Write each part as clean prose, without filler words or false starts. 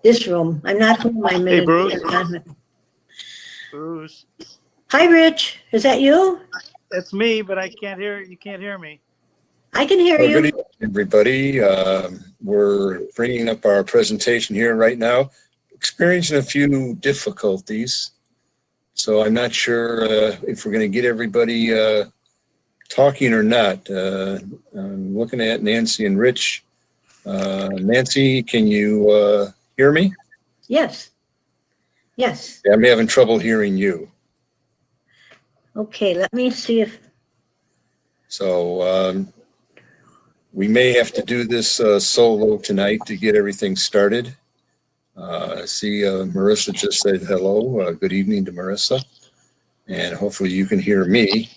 this room. I'm not home. I'm Hey, in Bruce. a. Bruce, Hi, Rich. Is that you? that's me, but I can't hear. You can't hear me. I can hear Well, good you. evening, everybody. We're bringing up our presentation here right now, experiencing a few difficulties. So I'm not sure if we're going to get everybody talking or not. I'm looking at Nancy and Rich. Nancy, can you hear me? Yes. Yes. I'm having trouble hearing you. Okay, let me see if, So we may have to do this solo tonight to get everything started. I see Marissa just said hello. Good evening to Marissa. And hopefully you can hear me.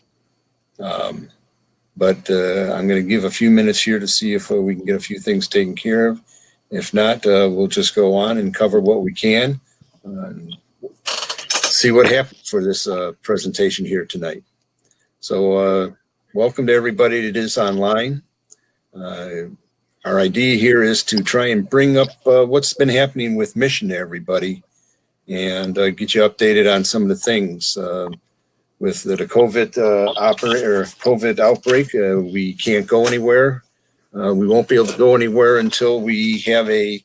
But I'm going to give a few minutes here to see if we can get a few things taken care of. If not, we'll just go on and cover what we can and see what happens for this presentation here tonight. So welcome to everybody that is online. Our idea here is to try and bring up what's been happening with Mission to everybody and get you updated on some of the things. With the COVID outbreak, we can't go anywhere. We won't be able to go anywhere until we have a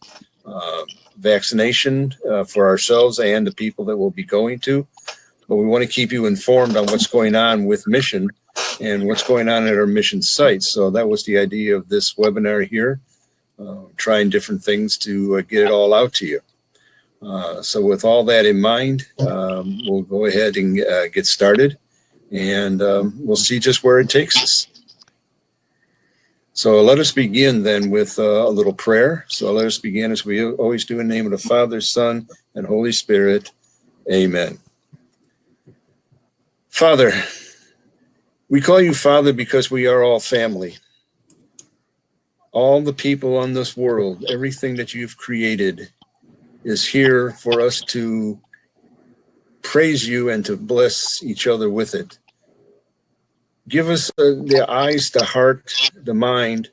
vaccination for ourselves and the people that we'll be going to. But we want to keep you informed on what's going on with Mission and what's going on at our Mission sites. So that was the idea of this webinar here, trying different things to get it all out to you. So with all that in mind, we'll go ahead and get started, and we'll see just where it takes us. So let us begin then with a little prayer. So let us begin as we always do in the name of the Father, Son, and Holy Spirit. Amen. Father, we call you Father because we are all family. All the people on this world, everything that you've created is here for us to praise you and to bless each other with it. Give us the eyes, the heart, the mind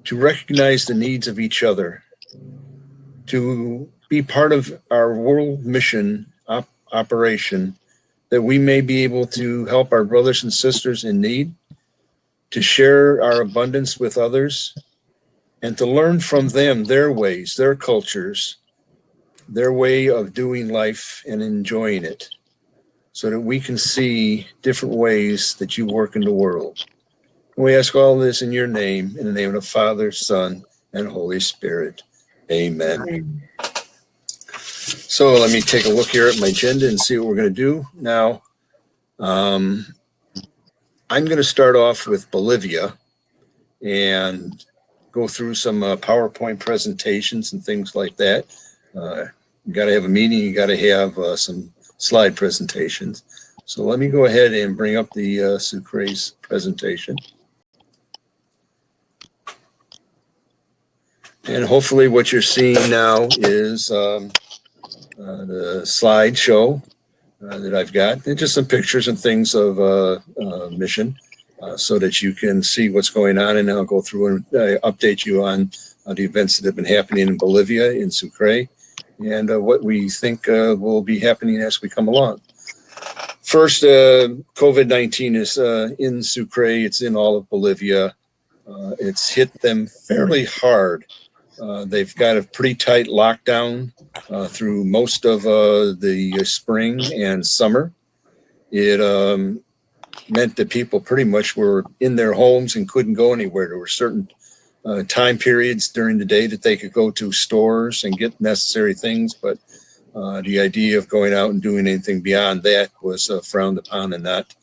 to recognize the needs of each other, to be part of our world mission operation, that we may be able to help our brothers and sisters in need, to share our abundance with others, and to learn from them their ways, their cultures, their way of doing life and enjoying it, so that we can see different ways that you work in the world. And we ask all this in your name, in the name of the Father, Son, and Holy Spirit. Amen. So let me take a look here at my agenda and see what we're going to do. Now, I'm going to start off with Bolivia and go through some PowerPoint presentations and things like that. You got to have a meeting, you got to have some slide presentations. So let me go ahead and bring up the Sucre's presentation. And hopefully what you're seeing now is the slideshow that I've got. And just some pictures and things of Mission so that you can see what's going on. And I'll go through and update you on the events that have been happening in Bolivia, in Sucre, and what we think will be happening as we come along. First, COVID-19 is in Sucre. It's in all of Bolivia. It's hit them fairly hard. They've got a pretty tight lockdown through most of the spring and summer. It meant that people pretty much were in their homes and couldn't go anywhere. There were certain time periods during the day that they could go to stores and get necessary things, but the idea of going out and doing anything beyond that was frowned upon and not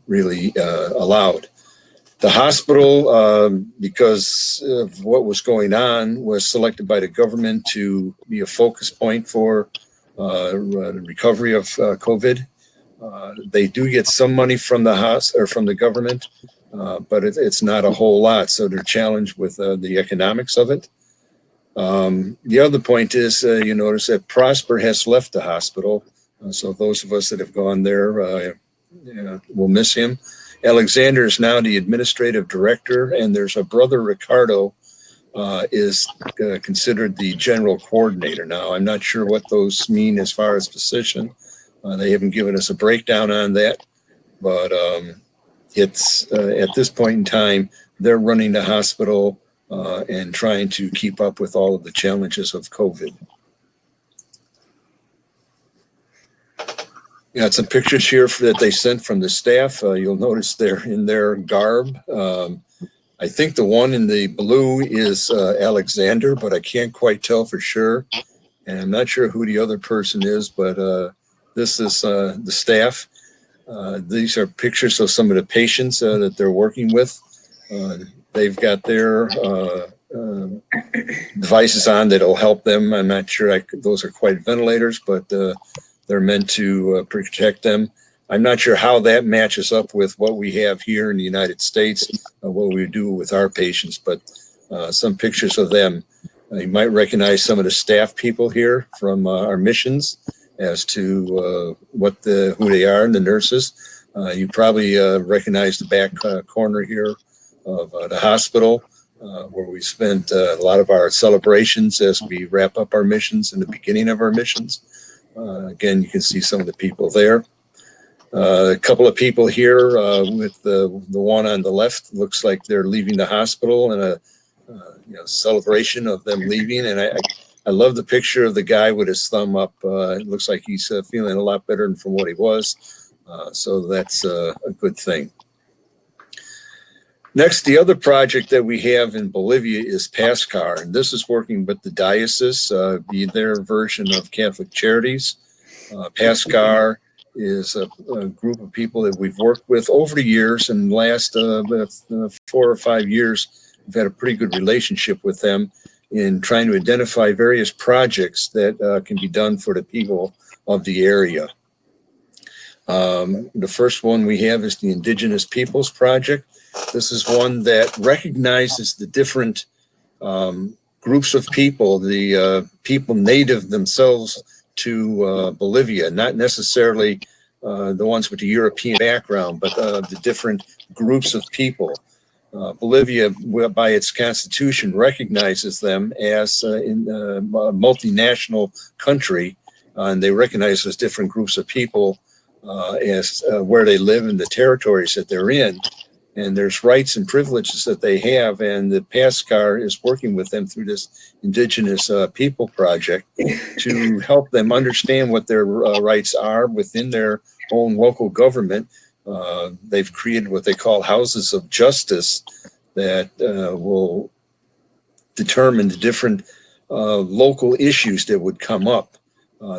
really allowed. The hospital, because of what was going on, was selected by the government to be a focus point for the recovery of COVID. They do get some money from the government, but it's not a whole lot. So they're challenged with the economics of it. The other point is, you notice that Prosper has left the hospital. So those of us that have gone there will miss him. Alexander is now the administrative director, and there's a brother, Ricardo, is considered the general coordinator. Now, I'm not sure what those mean as far as position. They haven't given us a breakdown on that, but it's at this point in time, they're running the hospital and trying to keep up with all of the challenges of COVID. Got some pictures here that they sent from the staff. You'll notice they're in their garb. I think the one in the blue is Alexander, but I can't quite tell for sure. And I'm not sure who the other person is, but this is the staff. These are pictures of some of the patients that they're working with. They've got their devices on that'll help them. I'm not sure those are quite ventilators, but they're meant to protect them. I'm not sure how that matches up with what we have here in the United States, what we do with our patients, but some pictures of them. You might recognize some of the staff people here from our missions as to who they are, and the nurses. You probably recognize the back corner here of the hospital, where we spent a lot of our celebrations as we wrap up our missions in the beginning of our missions. Again, you can see some of the people there. A couple of people here with the one on the left looks like they're leaving the hospital in a celebration of them leaving. And I love the picture of the guy with his thumb up. It looks like he's feeling a lot better from what he was. So that's a good thing. Next, the other project that we have in Bolivia is PASCAR, and this is working with the diocese, their version of Catholic Charities. PASCAR is a group of people that we've worked with over the years, and the last 4 or 5 years, we've had a pretty good relationship with them in trying to identify various projects that can be done for the people of the area. The first one we have is the Indigenous Peoples Project. This is one that recognizes the different groups of people, the people native themselves to Bolivia, not necessarily the ones with the European background, but the different groups of people. Bolivia, by its constitution, recognizes them as a multinational country, and they recognize those different groups of people as where they live in the territories that they're in. And there's rights and privileges that they have, and the PASCAR is working with them through this Indigenous People Project to help them understand what their rights are within their own local government. They've created what they call houses of justice that will determine the different local issues that would come up,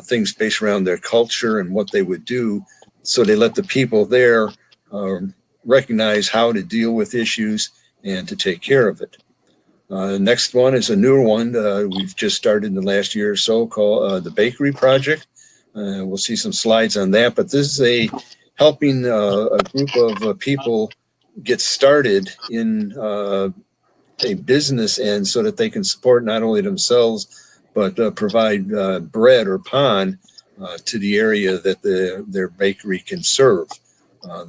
things based around their culture and what they would do. So they let the people there recognize how to deal with issues and to take care of it. Next one is a newer one we've just started in the last year or so, called the Bakery Project. We'll see some slides on that, but this is helping a group of people get started in a business, and so that they can support not only themselves, but provide bread or pan to the area that their bakery can serve.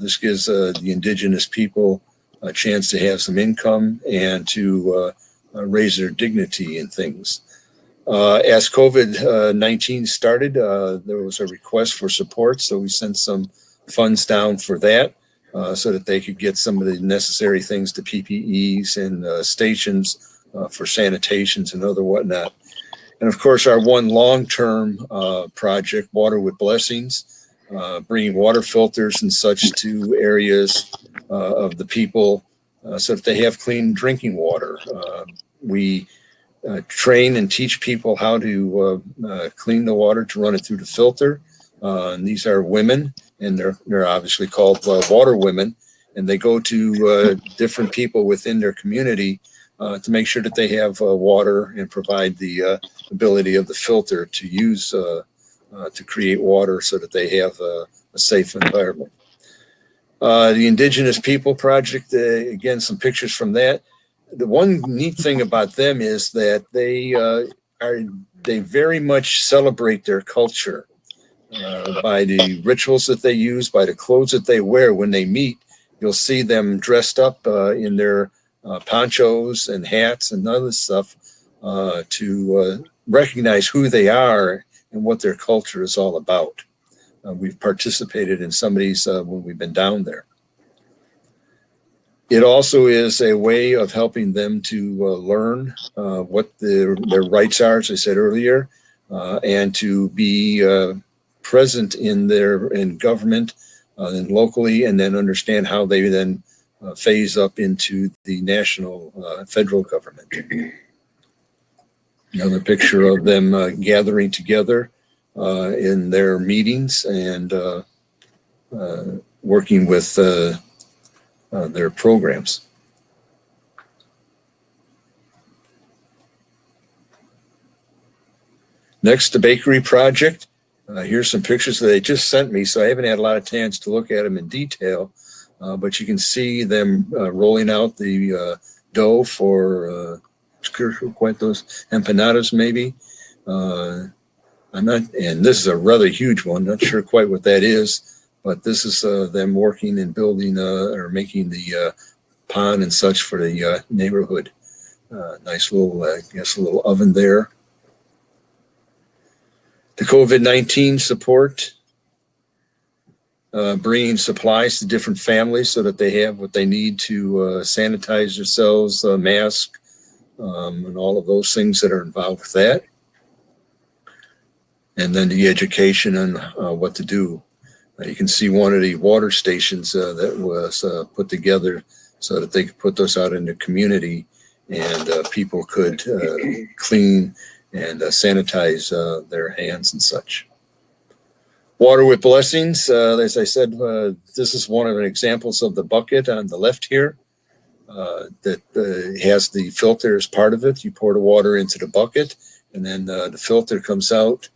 This gives the Indigenous people a chance to have some income and to raise their dignity in things. As COVID-19 started, there was a request for support, so we sent some funds down for that so that they could get some of the necessary things, the PPEs and stations for sanitations and other whatnot. And of course, our one long-term project, Water with Blessings, bringing water filters and such to areas of the people so that they have clean drinking water. We train and teach people how to clean the water, to run it through the filter. And these are women, and they're obviously called water women, and they go to different people within their community to make sure that they have water and provide the ability of the filter to use to create water so that they have a safe environment. The Indigenous People Project, again, some pictures from that. The one neat thing about them is that they very much celebrate their culture by the rituals that they use, by the clothes that they wear. When they meet, you'll see them dressed up in their ponchos and hats and other stuff to recognize who they are and what their culture is all about. We've participated in some of these when we've been down there. It also is a way of helping them to learn what their rights are, as I said earlier, and to be present in government and locally, and then understand how they then phase up into the national federal government. Another picture of them gathering together in their meetings and working with their programs. Next, the bakery project. Here's some pictures that they just sent me, so I haven't had a lot of chance to look at them in detail, but you can see them rolling out the dough for cuentos, empanadas maybe. And this is a rather huge one, not sure quite what that is, but this is them working and building or making the pan and such for the neighborhood. Nice little, I guess, a little oven there. The COVID-19 support, bringing supplies to different families so that they have what they need to sanitize themselves, mask, and all of those things that are involved with that. And then the education on what to do. You can see one of the water stations that was put together so that they could put those out in the community and people could clean and sanitize their hands and such. Water with Blessings, as I said, this is one of the examples of the bucket on the left here that has the filter as part of it. You pour the water into the bucket and then the filter comes out.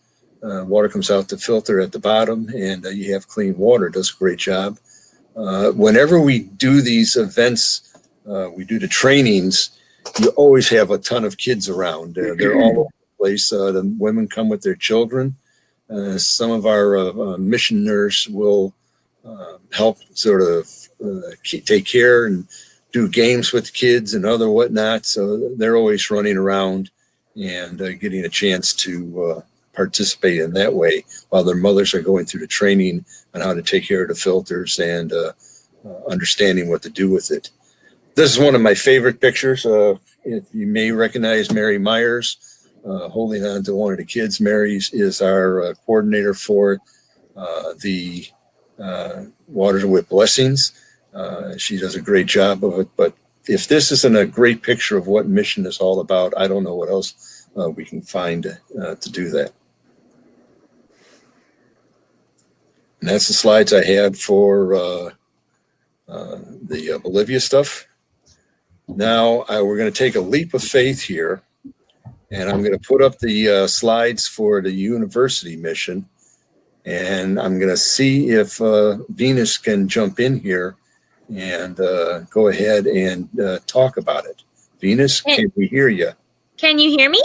Water comes out the filter at the bottom and you have clean water. It does a great job. Whenever we do these events, we do the trainings, you always have a ton of kids around. They're all over the place. The women come with their children. Some of our missioners will help sort of take care and do games with kids and other whatnot. So they're always running around and getting a chance to participate in that way while their mothers are going through the training on how to take care of the filters and understanding what to do with it. This is one of my favorite pictures. If you may recognize Mary Myers holding on to one of the kids. Mary is our coordinator for the Water with Blessings. She does a great job of it, but if this isn't a great picture of what mission is all about, I don't know what else we can find to do that. And that's the slides I had for the Bolivia stuff. Now we're going to take a leap of faith here, and I'm going to put up the slides for the university mission, and I'm going to see if Venus can jump in here and go ahead and talk about it. Venus, can we hear you? Can you hear me?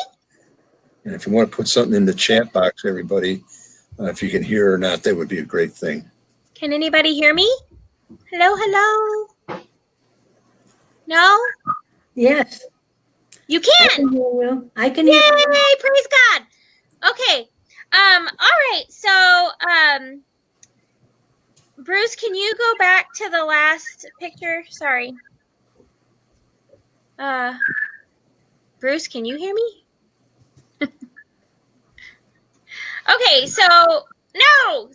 And if you want to put something in the chat box, everybody, if you can hear or not, that would be a great thing. Can anybody hear me? Hello, hello. No? Yes, You I can. can hear you. I can hear Yay, you. praise God. Okay. All right. So, Bruce, can you go back to the last picture? Sorry. Bruce, can you hear me? Okay, so no,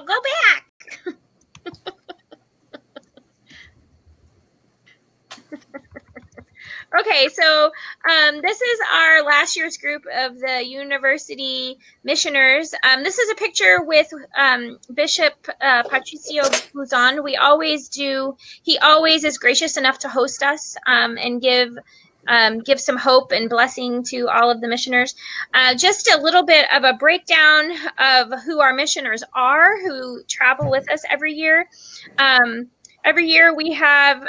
go back. Okay, so this is our last year's group of the university missioners. This is a picture with Bishop Patricio Buzon. We always do, he always is gracious enough to host us and give some hope and blessing to all of the missioners. Just a little bit of a breakdown of who our missioners are, who travel with us every year. Every year we have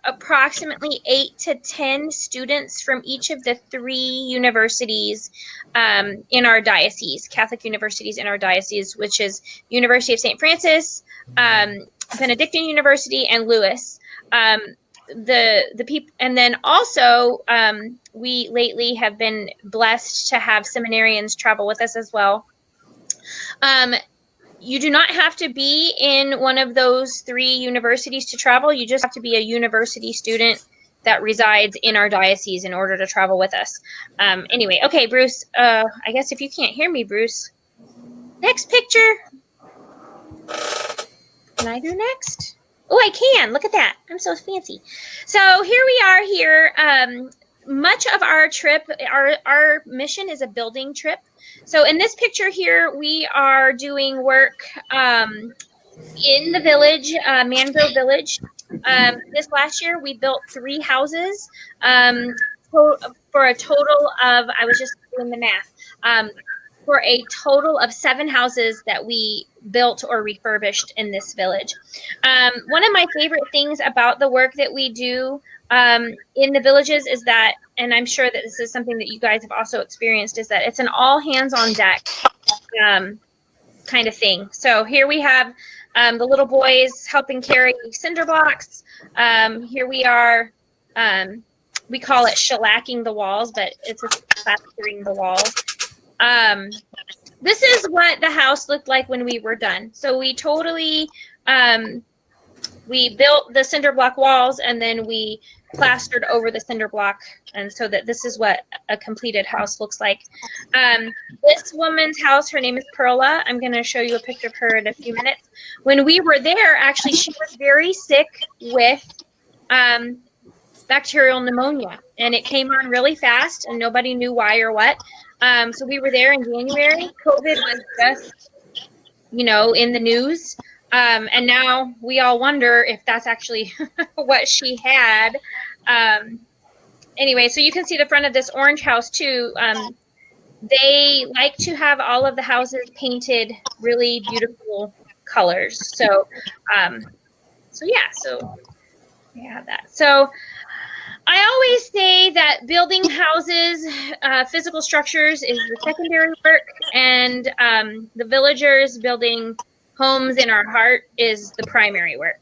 approximately 8 to 10 students from each of the 3 universities in our diocese, Catholic universities in our diocese, which is University of St. Francis, Benedictine University, and Lewis. the people, and then also we lately have been blessed to have seminarians travel with us as well. You do not have to be in one of those 3 universities to travel. You just have to be a university student that resides in our diocese in order to travel with us. Anyway, okay, Bruce, I guess if you can't hear me, Bruce, next picture. Can I do next? Oh, I can. Look at that. I'm so fancy. So here we are here. Much of our trip, our mission is a building trip. So in this picture here, we are doing work in the village, Mangrove Village. This last year, we built 3 houses for a total of, I was just doing the math, for a total of 7 houses that we built or refurbished in this village. One of my favorite things about the work that we do in the villages is that, and I'm sure that this is something that you guys have also experienced, is that it's an all hands on deck kind of thing. So here we have the little boys helping carry cinder blocks. Here we are, we call it shellacking the walls, but it's plastering the walls. This is what the house looked like when we were done. So we totally, we built the cinder block walls and then we plastered over the cinder block. And so that this is what a completed house looks like. This woman's house, her name is Perla. I'm going to show you a picture of her in a few minutes. When we were there, actually, she was very sick with bacterial pneumonia, and it came on really fast and nobody knew why or what. So we were there in January. COVID was just, you know, in the news. And now we all wonder if that's actually what she had. Anyway, so you can see the front of this orange house too. They like to have all of the houses painted really beautiful colors. So, so yeah, so we have that. So I always say that building houses, physical structures is the secondary work, and the villagers building homes in our heart is the primary work.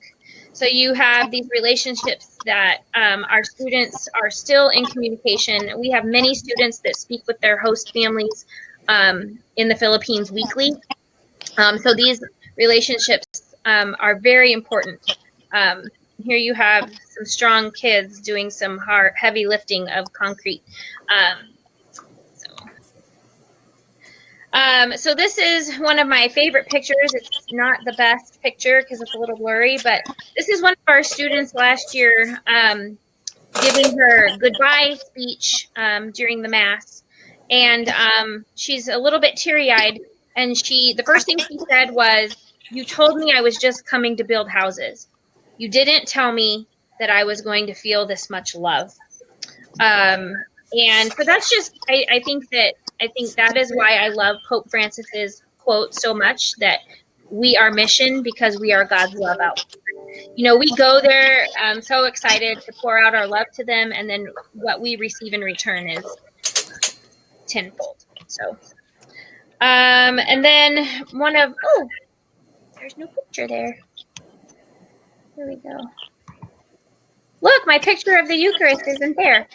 So you have these relationships that our students are still in communication. We have many students that speak with their host families in the Philippines weekly. So these relationships are very important. Here you have some strong kids doing some heavy lifting of concrete. So this is one of my favorite pictures. It's not the best picture because it's a little blurry, but this is one of our students last year giving her goodbye speech during the Mass. And she's a little bit teary-eyed. And the first thing she said was, "You told me I was just coming to build houses. You didn't tell me that I was going to feel this much love." And so that's just, I think that is why I love Pope Francis's quote so much, that we are mission because we are God's love out. You know, we go there so excited to pour out our love to them, and then what we receive in return is tenfold. So, and then there's no picture there. Here we go. Look, my picture of the Eucharist isn't there.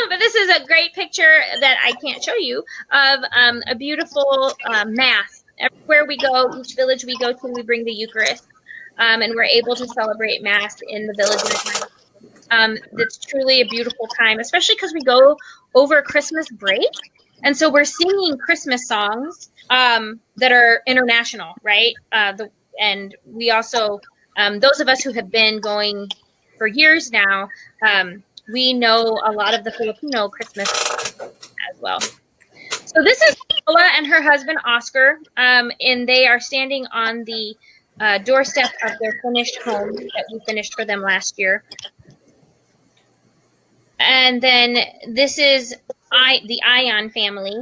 But this is a great picture that I can't show you of a beautiful Mass. Everywhere we go, each village we go to, we bring the Eucharist. And we're able to celebrate Mass in the villages. It's truly a beautiful time, especially because we go over Christmas break. And so we're singing Christmas songs that are international, right? And we also, those of us who have been going for years now, we know a lot of the Filipino Christmas as well. So this is Paula and her husband, Oscar, and they are standing on the doorstep of their finished home that we finished for them last year. And then this is the Ion family.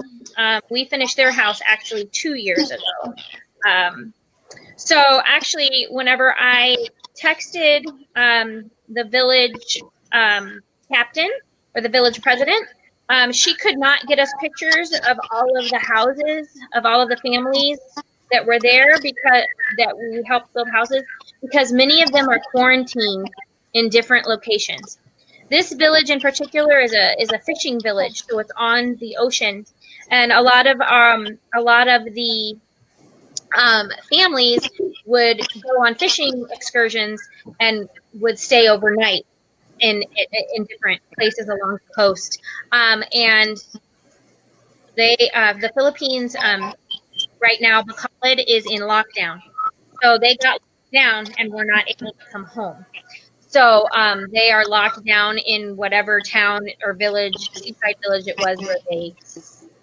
We finished their house actually 2 years ago. So actually, whenever I texted the village captain or the village president, she could not get us pictures of all of the houses, of all of the families that were there, because that we helped build houses, because many of them are quarantined in different locations. This village in particular is a fishing village, so it's on the ocean, and a lot of the families would go on fishing excursions and would stay overnight in different places along the coast. And the Philippines right now, Bacolod is in lockdown, so they got locked down and were not able to come home. So they are locked down in whatever town or village, seaside village it was where they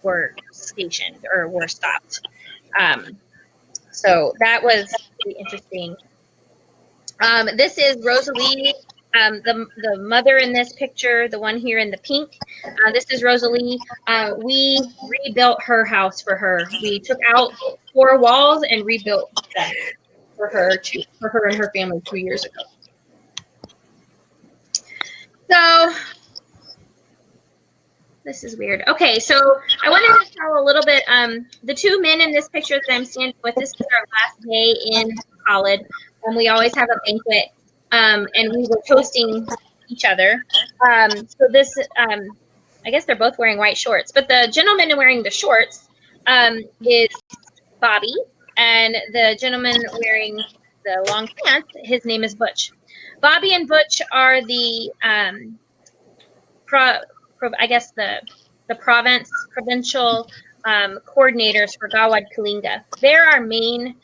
were stationed or were stopped. So that was really interesting. This is Rosalie, the mother in this picture, the one here in the pink. This is Rosalie. We rebuilt her house for her. We took out 4 walls and rebuilt them for her and her family 2 years ago. So this is weird. Okay, so I wanted to tell a little bit. The 2 men in this picture that I'm standing with, this is our last day in college, and we always have a banquet, and we were toasting each other. So this, I guess they're both wearing white shorts, but the gentleman wearing the shorts is Bobby, and the gentleman wearing the long pants, his name is Butch. Bobby and Butch are the I guess the provincial coordinators for Gawad Kalinga. They're our main.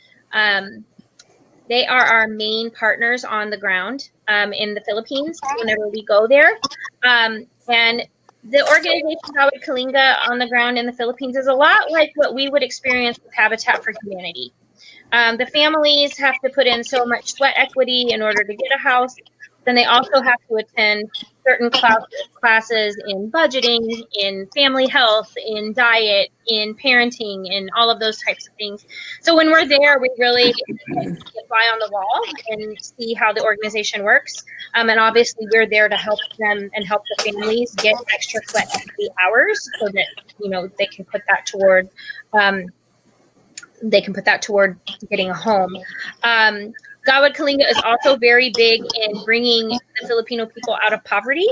They are our main partners on the ground in the Philippines whenever we go there. And the organization Gawad Kalinga on the ground in the Philippines is a lot like what we would experience with Habitat for Humanity. The families have to put in so much sweat equity in order to get a house. Then they also have to attend certain classes in budgeting, in family health, in diet, in parenting, and all of those types of things. So when we're there, we really get fly on the wall and see how the organization works. And obviously, we're there to help them and help the families get extra sweat equity hours so that they can put that toward. They can put that toward getting a home. Gawad Kalinga is also very big in bringing the Filipino people out of poverty.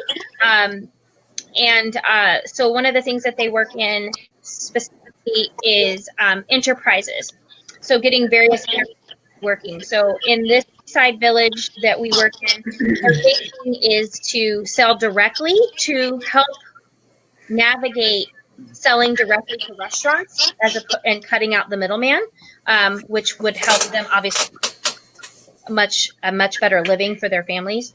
So one of the things that they work in specifically is enterprises. So getting various working. So in this side village that we work in, our big thing is to sell directly to help navigate selling directly to restaurants and cutting out the middleman, which would help them obviously a much better living for their families.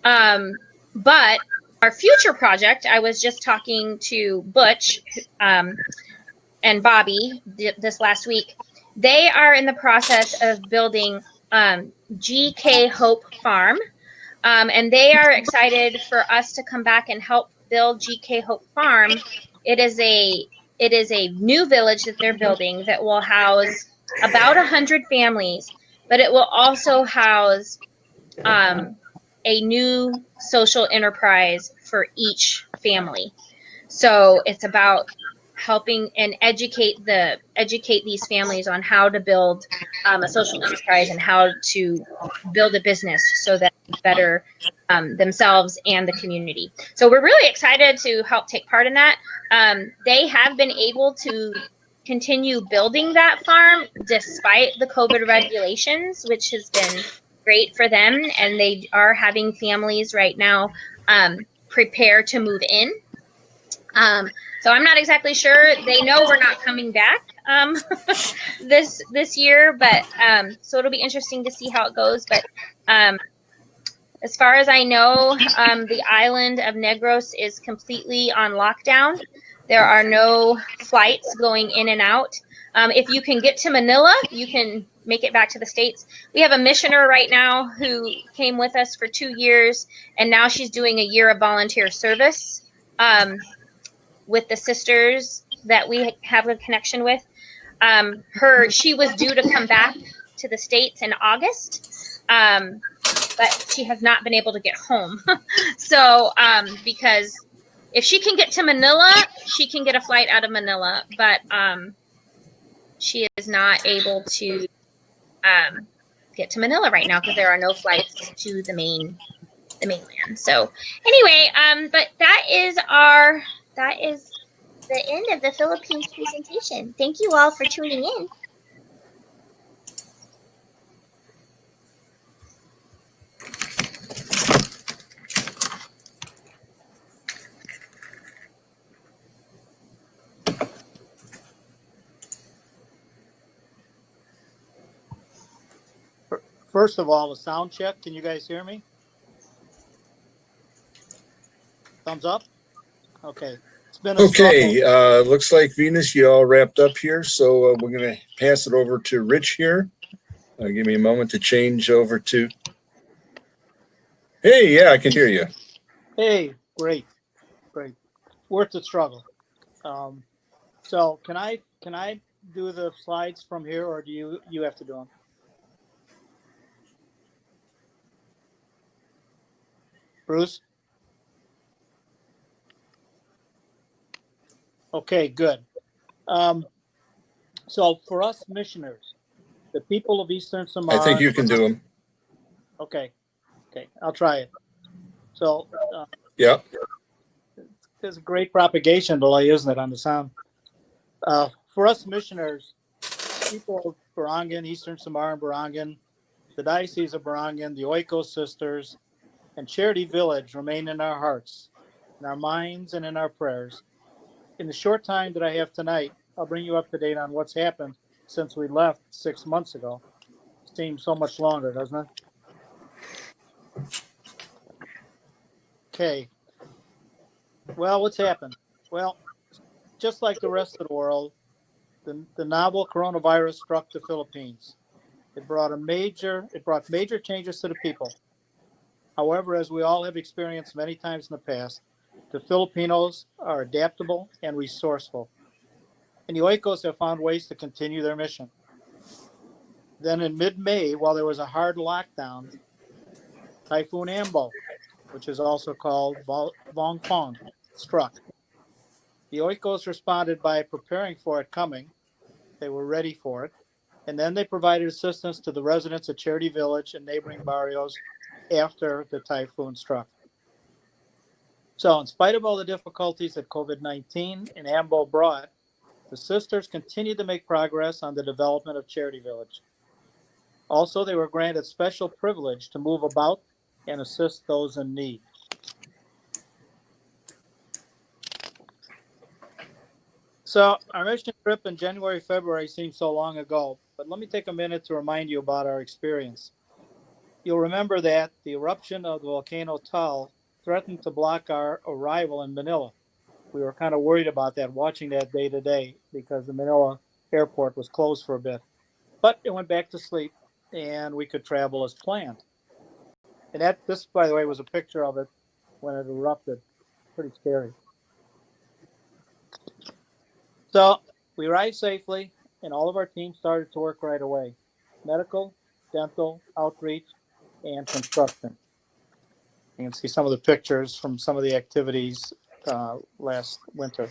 But our future project, I was just talking to Butch and Bobby this last week. They are in the process of building GK Hope Farm, and they are excited for us to come back and help build GK Hope Farm. It is a new village that they're building that will house about 100 families, but it will also house a new social enterprise for each family. So it's about helping and educate these families on how to build a social enterprise and how to build a business so that they better themselves and the community. So we're really excited to help take part in that. They have been able to continue building that farm despite the COVID regulations, which has been great for them. And they are having families right now prepare to move in. So I'm not exactly sure. They know we're not coming back this year, but so it'll be interesting to see how it goes. But as far as I know, the island of Negros is completely on lockdown. There are no flights going in and out. If you can get to Manila, you can make it back to the States. We have a missioner right now who came with us for 2 years, and now she's doing a year of volunteer service with the sisters that we have a connection with. She was due to come back to the States in August, but she has not been able to get home. So because if she can get to Manila, she can get a flight out of Manila, but she is not able to get to Manila right now because there are no flights to the main the mainland. So anyway, but that is the end of the Philippines presentation. Thank you all for tuning in. First of all, a sound check. Can you guys hear me? Thumbs up? Okay. It's been a struggle. Okay, looks like Venus, you all wrapped up here. So we're going to pass it over to Rich here. Give me a moment to change over to. Hey, yeah, I can hear you. Hey, great. Worth the struggle. So can I do the slides from here, or do you have to do them? Bruce? Okay, good. So for us missioners, the people of Eastern Samar. I think you can do them. Okay, I'll try it. So Yeah. there's a great propagation delay, isn't it, on the sound? For us missioners, people of Barangan, Eastern Samar and Barangan, the Diocese of Barangan, the Oikos Sisters, and Charity Village remain in our hearts, in our minds, and in our prayers. In the short time that I have tonight, I'll bring you up to date on what's happened since we left 6 months ago. Seems so much longer, doesn't it? Okay. Well, what's happened? Well, just like the rest of the world, the novel coronavirus struck the Philippines. It brought major changes to the people. However, as we all have experienced many times in the past, the Filipinos are adaptable and resourceful. And the Oikos have found ways to continue their mission. Then in mid-May, while there was a hard lockdown, Typhoon Ambo, which is also called Vongpong, struck. The Oikos responded by preparing for it coming. They were ready for it. And then they provided assistance to the residents of Charity Village and neighboring barrios after the typhoon struck. So in spite of all the difficulties that COVID-19 and AMBO brought, the sisters continued to make progress on the development of Charity Village. Also, they were granted special privilege to move about and assist those in need. So our mission trip in January, February seems so long ago, but let me take a minute to remind you about our experience. You'll remember that the eruption of the volcano Taal threatened to block our arrival in Manila. We were kind of worried about that, watching that day to day, because the Manila airport was closed for a bit. But it went back to sleep, and we could travel as planned. And this, by the way, was a picture of it when it erupted. Pretty scary. So we arrived safely, and all of our teams started to work right away. Medical, dental, outreach, and construction. You can see some of the pictures from some of the activities last winter.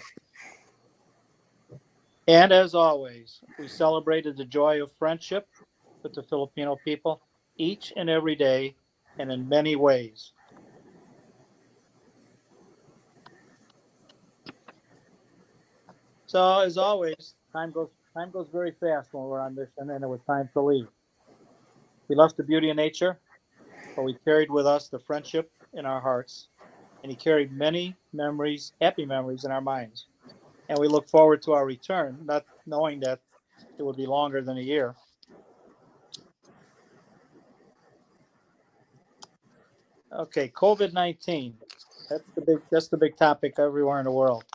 And as always, we celebrated the joy of friendship with the Filipino people each and every day and in many ways. So as always, time goes very fast when we're on mission, and it was time to leave. We left the beauty of nature, but we carried with us the friendship in our hearts, and he carried many memories, happy memories in our minds. And we look forward to our return, not knowing that it would be longer than a year. Okay, COVID-19. That's the big topic everywhere in the world.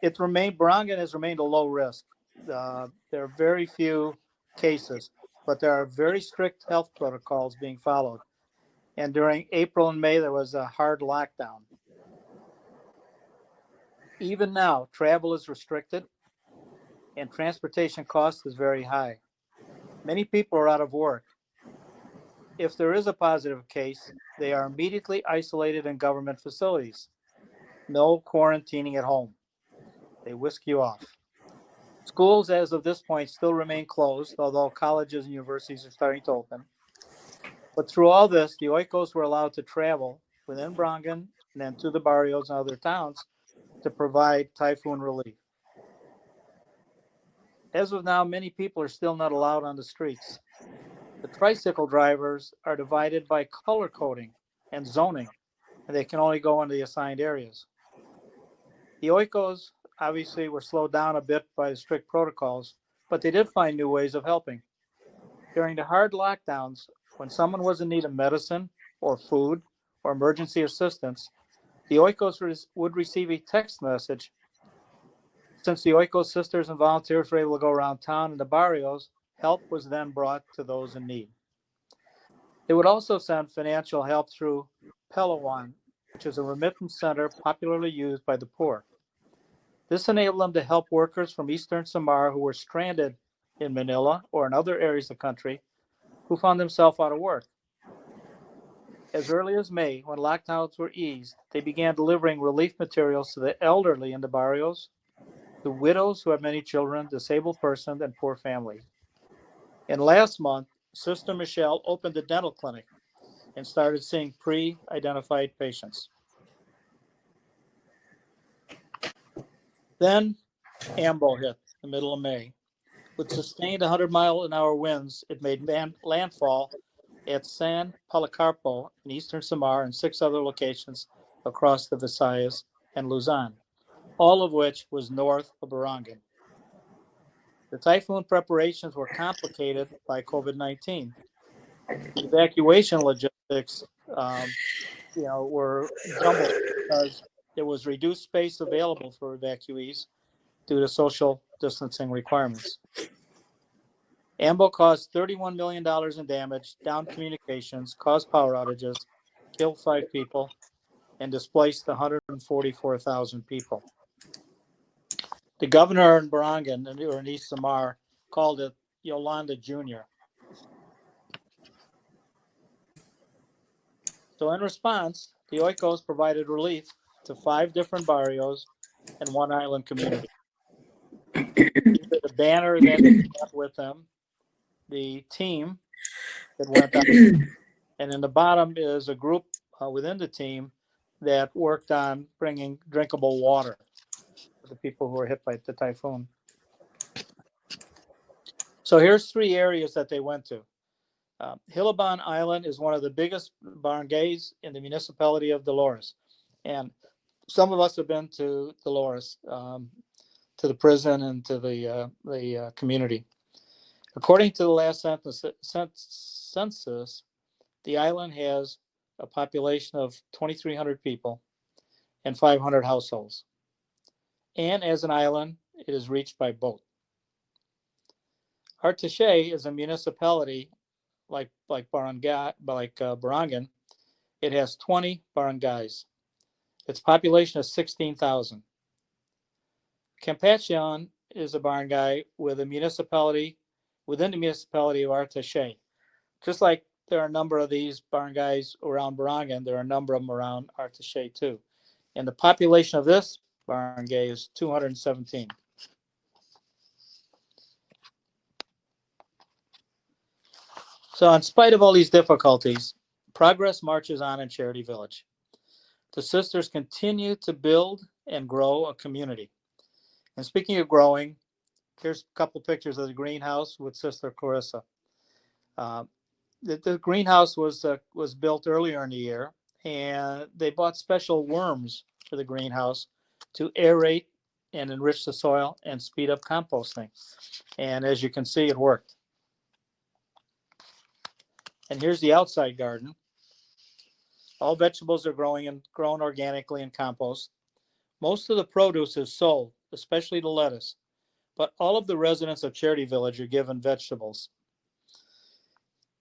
Barangan has remained a low risk. There are very few cases, but there are very strict health protocols being followed. And during April and May, there was a hard lockdown. Even now, travel is restricted and transportation cost is very high. Many people are out of work. If there is a positive case, they are immediately isolated in government facilities. No quarantining at home. They whisk you off. Schools, as of this point, still remain closed, although colleges and universities are starting to open. But through all this, the Oikos were allowed to travel within Brangan and then to the barrios and other towns to provide typhoon relief. As of now, many people are still not allowed on the streets. The tricycle drivers are divided by color coding and zoning, and they can only go into the assigned areas. The Oikos obviously were slowed down a bit by the strict protocols, but they did find new ways of helping. During the hard lockdowns, when someone was in need of medicine or food or emergency assistance, the Oikos would receive a text message. Since the Oikos sisters and volunteers were able to go around town in the barrios, help was then brought to those in need. They would also send financial help through Pelawan, which is a remittance center popularly used by the poor. This enabled them to help workers from Eastern Samar who were stranded in Manila or in other areas of the country who found themselves out of work. As early as May, when lockdowns were eased, they began delivering relief materials to the elderly in the barrios, the widows who have many children, disabled persons, and poor families. And last month, Sister Michelle opened a dental clinic and started seeing pre-identified patients. Then Ambo hit the middle of May. With sustained 100-mile-an-hour winds, it made landfall at San Policarpo in eastern Samar and 6 other locations across the Visayas and Luzon, all of which was north of Barangan. The typhoon preparations were complicated by COVID-19. The evacuation logistics, were jumbled because there was reduced space available for evacuees due to social distancing requirements. Ambo caused $31 million in damage, downed communications, caused power outages, killed 5 people, and displaced 144,000 people. The governor in Barangan, or in East Samar, called it Yolanda Jr. So in response, the Oikos provided relief to 5 different barrios and 1 island community. The banner that went with them, the team that went out, and in the bottom is a group within the team that worked on bringing drinkable water to the people who were hit by the typhoon. So here's 3 areas that they went to. Hilaban Island is one of the biggest barangays in the municipality of Dolores. And some of us have been to Dolores, to the prison and to the community. According to the last census, the island has a population of 2,300 people and 500 households. And as an island, it is reached by boat. Artache is a municipality like Barangan. It has 20 barangays. Its population is 16,000. Campeche is a barangay with a municipality within the municipality of Artache. Just like there are a number of these barangays around Barangan, there are a number of them around Artache too. And the population of this barangay is 217. So in spite of all these difficulties, progress marches on in Charity Village. The sisters continue to build and grow a community. And speaking of growing, here's a couple pictures of the greenhouse with Sister Clarissa. The greenhouse was built earlier in the year, and they bought special worms for the greenhouse to aerate and enrich the soil and speed up composting. And as you can see, it worked. And here's the outside garden. All vegetables are grown organically in compost. Most of the produce is sold, especially the lettuce, but all of the residents of Charity Village are given vegetables.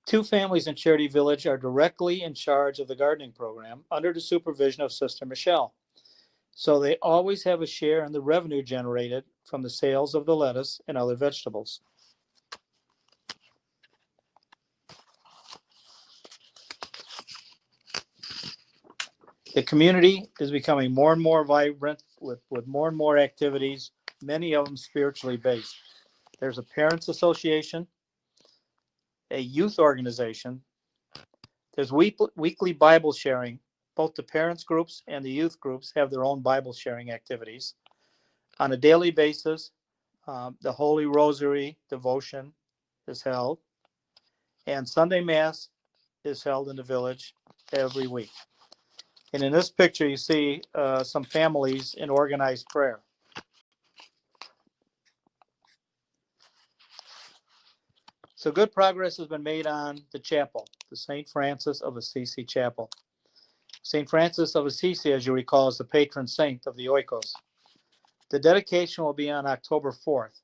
2 families in Charity Village are directly in charge of the gardening program under the supervision of Sister Michelle. So they always have a share in the revenue generated from the sales of the lettuce and other vegetables. The community is becoming more and more vibrant with more and more activities, many of them spiritually based. There's a parents association, a youth organization, There's weekly Bible sharing. Both the parents groups and the youth groups have their own Bible sharing activities. On a daily basis, the Holy Rosary devotion is held, and Sunday Mass is held in the village every week. And in this picture, you see some families in organized prayer. So good progress has been made on the chapel, the St. Francis of Assisi Chapel. St. Francis of Assisi, as you recall, is the patron saint of the Oikos. The dedication will be on October 4th,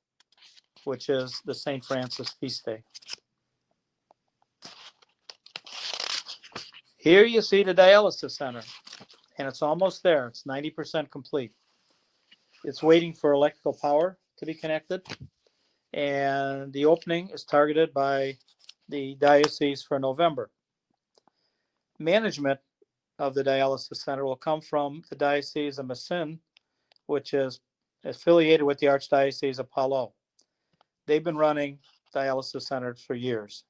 which is the St. Francis feast day. Here you see the dialysis center, and it's almost there. It's 90% complete. It's waiting for electrical power to be connected, and the opening is targeted by the diocese for November. Management of the dialysis center will come from the Diocese of Messine, which is affiliated with the Archdiocese of Palau. They've been running dialysis centers for years.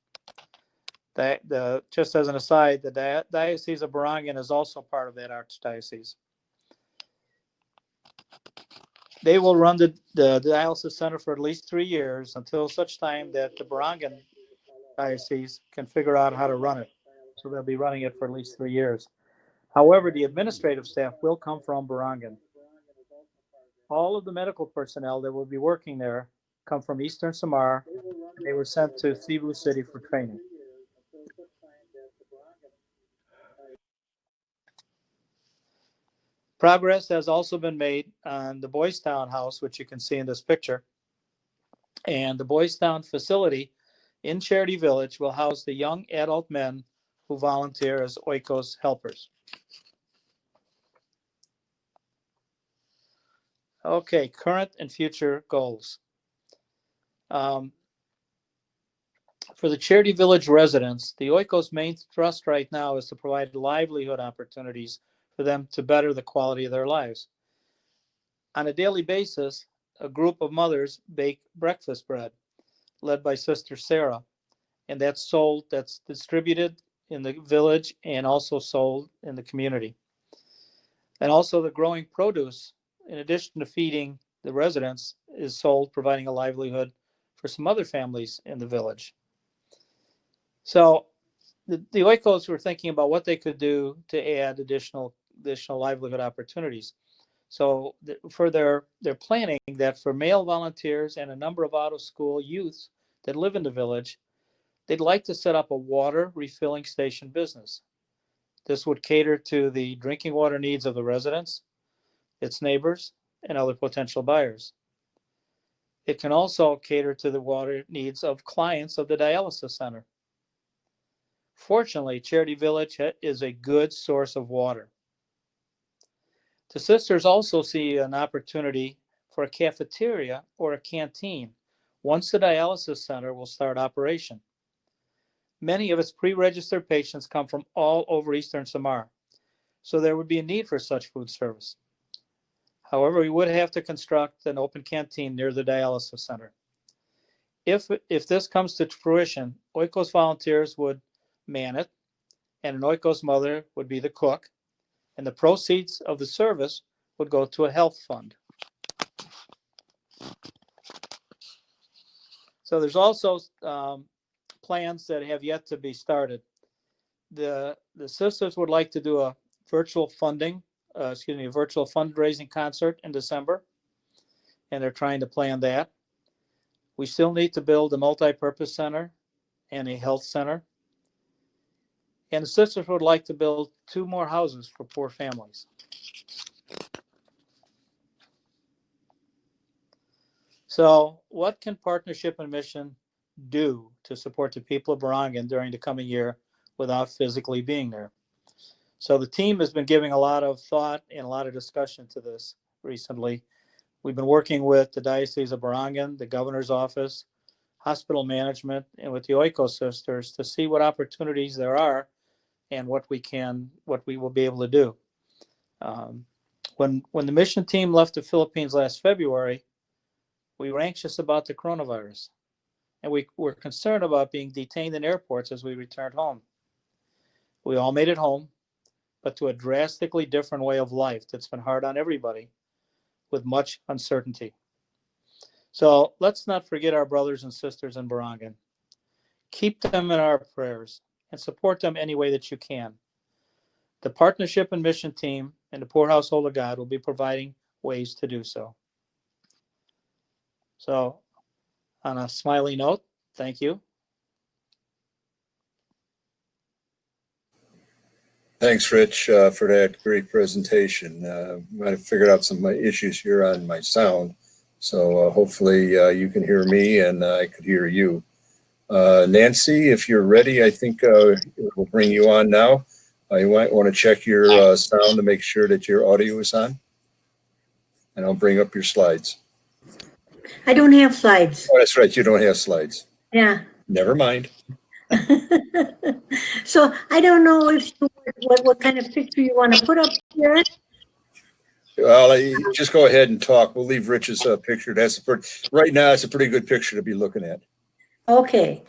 Just as an aside, the Diocese of Barangan is also part of that Archdiocese. They will run the dialysis center for at least 3 years until such time that the Barangan Diocese can figure out how to run it. So they'll be running it for at least 3 years. However, the administrative staff will come from Barangan. All of the medical personnel that will be working there come from Eastern Samar. They were sent to Cebu City for training. Progress has also been made on the Boys Town house, which you can see in this picture. And the Boys Town facility in Charity Village will house the young adult men who volunteer as Oikos helpers. Okay, current and future goals. For the Charity Village residents, the Oikos main thrust right now is to provide livelihood opportunities for them to better the quality of their lives. On a daily basis, a group of mothers bake breakfast bread, led by Sister Sarah, and that's distributed in the village and also sold in the community. And also the growing produce, in addition to feeding the residents, is sold, providing a livelihood for some other families in the village. So the Oikos were thinking about what they could do to add additional livelihood opportunities. So for their planning that for male volunteers and a number of out-of-school youths that live in the village, they'd like to set up a water refilling station business. This would cater to the drinking water needs of the residents, its neighbors, and other potential buyers. It can also cater to the water needs of clients of the dialysis center. Fortunately, Charity Village is a good source of water. The sisters also see an opportunity for a cafeteria or a canteen once the dialysis center will start operation. Many of its pre-registered patients come from all over Eastern Samar, so there would be a need for such food service. However, we would have to construct an open canteen near the dialysis center. If this comes to fruition, Oikos volunteers would man it, and an Oikos mother would be the cook, and the proceeds of the service would go to a health fund. So there's also plans that have yet to be started. The sisters would like to do a virtual fundraising concert in December, and they're trying to plan that. We still need to build a multi-purpose center and a health center. And the sisters would like to build 2 more houses for poor families. So what can Partnership and Mission do to support the people of Barangan during the coming year without physically being there? So the team has been giving a lot of thought and a lot of discussion to this recently. We've been working with the Diocese of Barangan, the Governor's Office, hospital management, and with the Oikos sisters to see what opportunities there are and what we will be able to do. When the mission team left the Philippines last February, we were anxious about the coronavirus, and we were concerned about being detained in airports as we returned home. We all made it home, but to a drastically different way of life that's been hard on everybody with much uncertainty. So let's not forget our brothers and sisters in Barangan. Keep them in our prayers and support them any way that you can. The Partnership and Mission Team and the Poor Household of God will be providing ways to do so. So on a smiley note, thank you. Thanks, Rich, for that great presentation. Might have figured out some issues here on my sound, so hopefully you can hear me and I could hear you. Nancy, if you're ready, I think we'll bring you on now. You might want to check your sound to make sure that your audio is on, and I'll bring up your slides. I don't have slides. Oh, that's right, you don't have slides. Yeah. Never mind. So I don't know if what kind of picture you want to put up here. Well, just go ahead and talk. We'll leave Rich's picture. Right now, it's a pretty good picture to be looking at. Okay.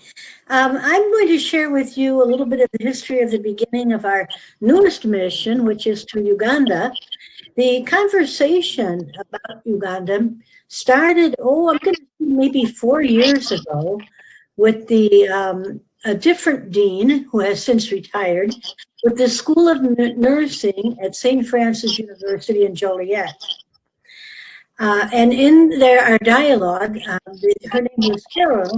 I'm going to share with you a little bit of the history of the beginning of our newest mission, which is to Uganda. The conversation about Uganda started, I'm going to say maybe 4 years ago, with a different dean who has since retired, with the School of Nursing at St. Francis University in Joliet. And in our dialogue, her name was Carol,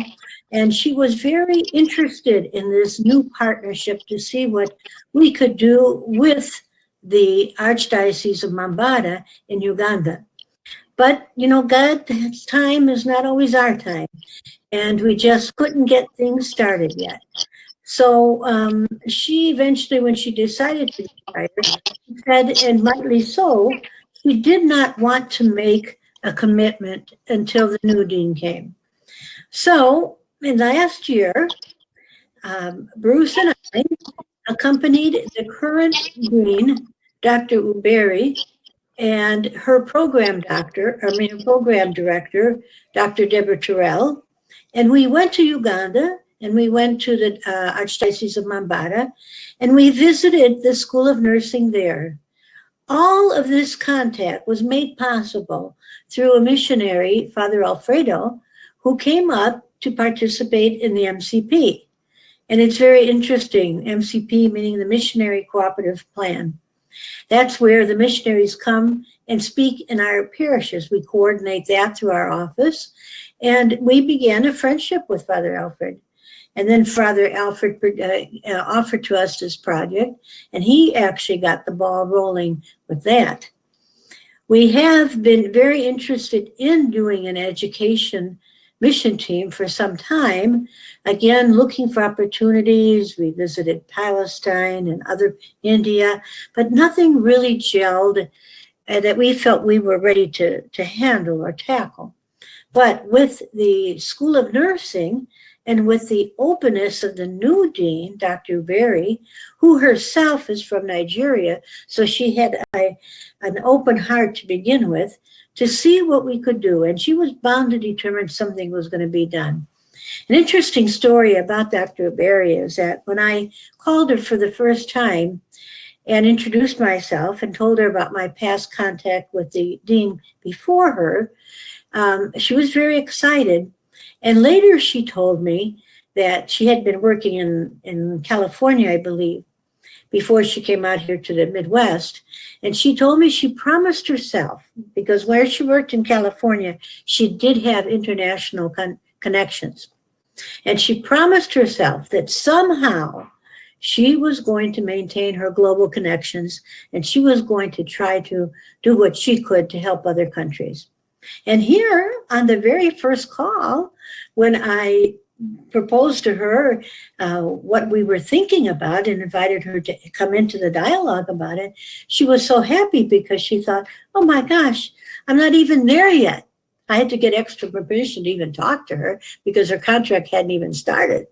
and she was very interested in this new partnership to see what we could do with the Archdiocese of Mambata in Uganda. But, you know, God's time is not always our time, and we just couldn't get things started yet. So she eventually, when she decided to retire, said, and rightly so, she did not want to make a commitment until the new dean came. So in last year, Bruce and I accompanied the current dean, Dr. Uberi, and her program director, Dr. Deborah Terrell, and we went to Uganda, and we went to the Archdiocese of Mambata, and we visited the School of Nursing there. All of this contact was made possible through a missionary, Father Alfredo, who came up to participate in the MCP. And it's very interesting, MCP meaning the Missionary Cooperative Plan. That's where the missionaries come and speak in our parishes. We coordinate that through our office. And we began a friendship with Father Alfred. And then Father Alfred offered to us this project, and he actually got the ball rolling with that. We have been very interested in doing an education mission team for some time, again, looking for opportunities. We visited Palestine and other India, but nothing really gelled that we felt we were ready to handle or tackle. But with the School of Nursing and with the openness of the new dean, Dr. Uberi, who herself is from Nigeria, so she had an open heart to begin with, to see what we could do. And she was bound to determine something was going to be done. An interesting story about Dr. Uberi is that when I called her for the first time and introduced myself and told her about my past contact with the dean before her, she was very excited. And later she told me that she had been working in California, I believe, before she came out here to the Midwest. And she told me she promised herself, because where she worked in California, she did have international connections. And she promised herself that somehow she was going to maintain her global connections, and she was going to try to do what she could to help other countries. And here on the very first call, when I proposed to her what we were thinking about and invited her to come into the dialogue about it, she was so happy because she thought, oh my gosh, I'm not even there yet. I had to get extra permission to even talk to her because her contract hadn't even started.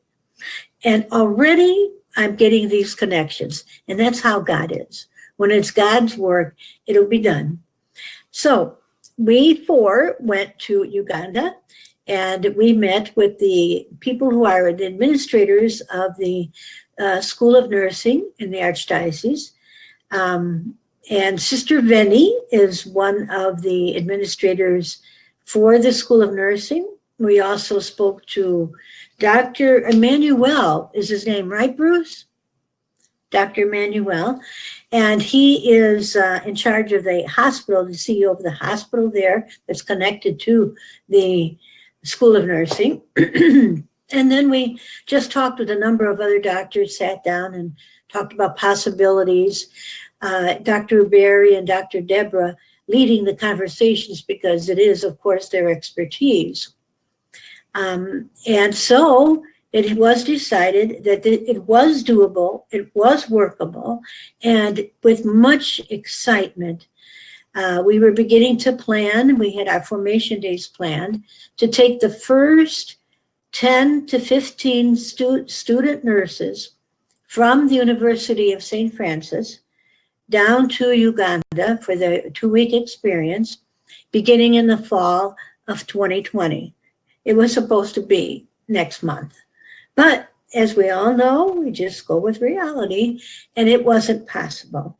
And already I'm getting these connections, and that's how God is. When it's God's work, it'll be done. So we four went to Uganda, and we met with the people who are the administrators of the School of Nursing in the Archdiocese. And Sister Venny is one of the administrators for the School of Nursing. We also spoke to Dr. Emmanuel, is his name, right, Bruce? Dr. Emmanuel. And he is in charge of the hospital, the CEO of the hospital there that's connected to the School of Nursing. And then we just talked with a number of other doctors, sat down and talked about possibilities. Dr. Barry and Dr. Deborah leading the conversations because it is, of course, their expertise. And so it was decided that it was doable, it was workable, and with much excitement, we were beginning to plan. We had our formation days planned to take the first 10 to 15 student nurses from the University of St. Francis down to Uganda for the 2-week experience, beginning in the fall of 2020. It was supposed to be next month. But as we all know, we just go with reality, and it wasn't possible.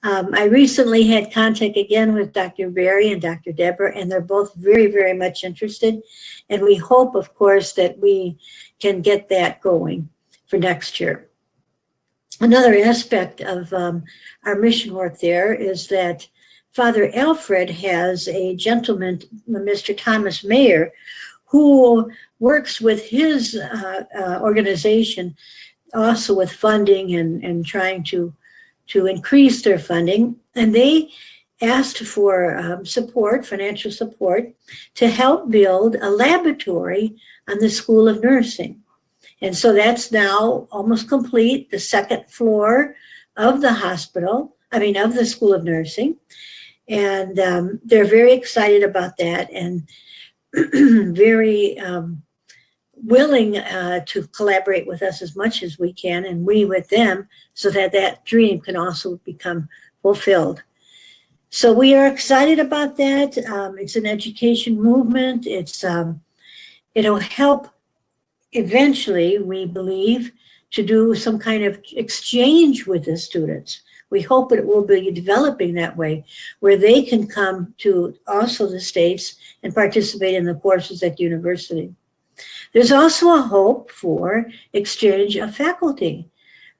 I recently had contact again with Dr. Barry and Dr. Deborah, and they're both very, very much interested. And we hope, of course, that we can get that going for next year. Another aspect of our mission work there is that Father Alfred has a gentleman, Mr. Thomas Mayer, who works with his organization also with funding and trying to increase their funding. And they asked for support, financial support, to help build a laboratory on the School of Nursing. And so that's now almost complete, the second floor of the hospital, of the School of Nursing. And they're very excited about that and very willing to collaborate with us as much as we can, and we with them, so that that dream can also become fulfilled. So we are excited about that. It's an education movement. It'll help eventually, we believe, to do some kind of exchange with the students. We hope it will be developing that way, where they can come to also the States and participate in the courses at the university. There's also a hope for exchange of faculty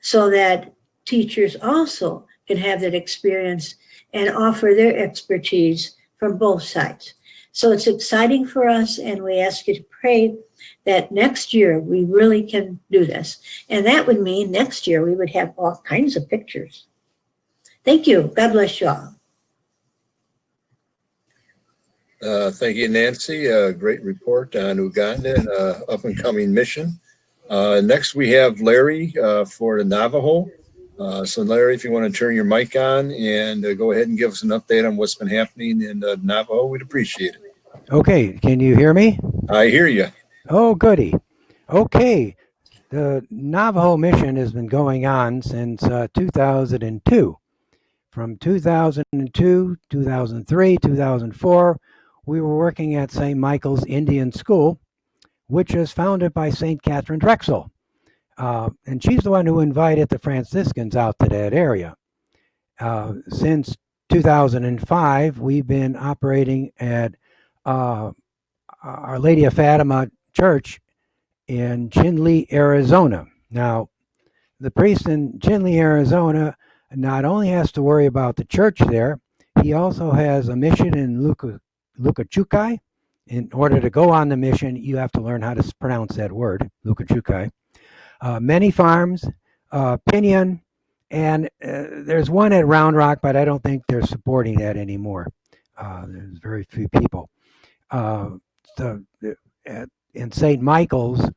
so that teachers also can have that experience and offer their expertise from both sides. So it's exciting for us, and we ask you to pray that next year we really can do this. And that would mean next year we would have all kinds of pictures. Thank you. God bless you all. Thank you, Nancy. Great report on Uganda and up and coming mission. Next, we have Larry for the Navajo. So Larry, if you want to turn your mic on and go ahead and give us an update on what's been happening in Navajo, we'd appreciate it. Okay, can you hear me? I hear you. Oh, goody. Okay, the Navajo mission has been going on since 2002. From 2002, 2003, 2004, we were working at St. Michael's Indian School, which is founded by St. Catherine Drexel. And she's the one who invited the Franciscans out to that area. Since 2005, we've been operating at Our Lady of Fatima Church in Chinle, Arizona. Now, the priest in Chinle, Arizona not only has to worry about the church there, he also has a mission in Lukachukai. In order to go on the mission, you have to learn how to pronounce that word, Lukachukai. Many farms, Pinion, and there's one at Round Rock, but I don't think they're supporting that anymore. There's very few people. In St. Michael's,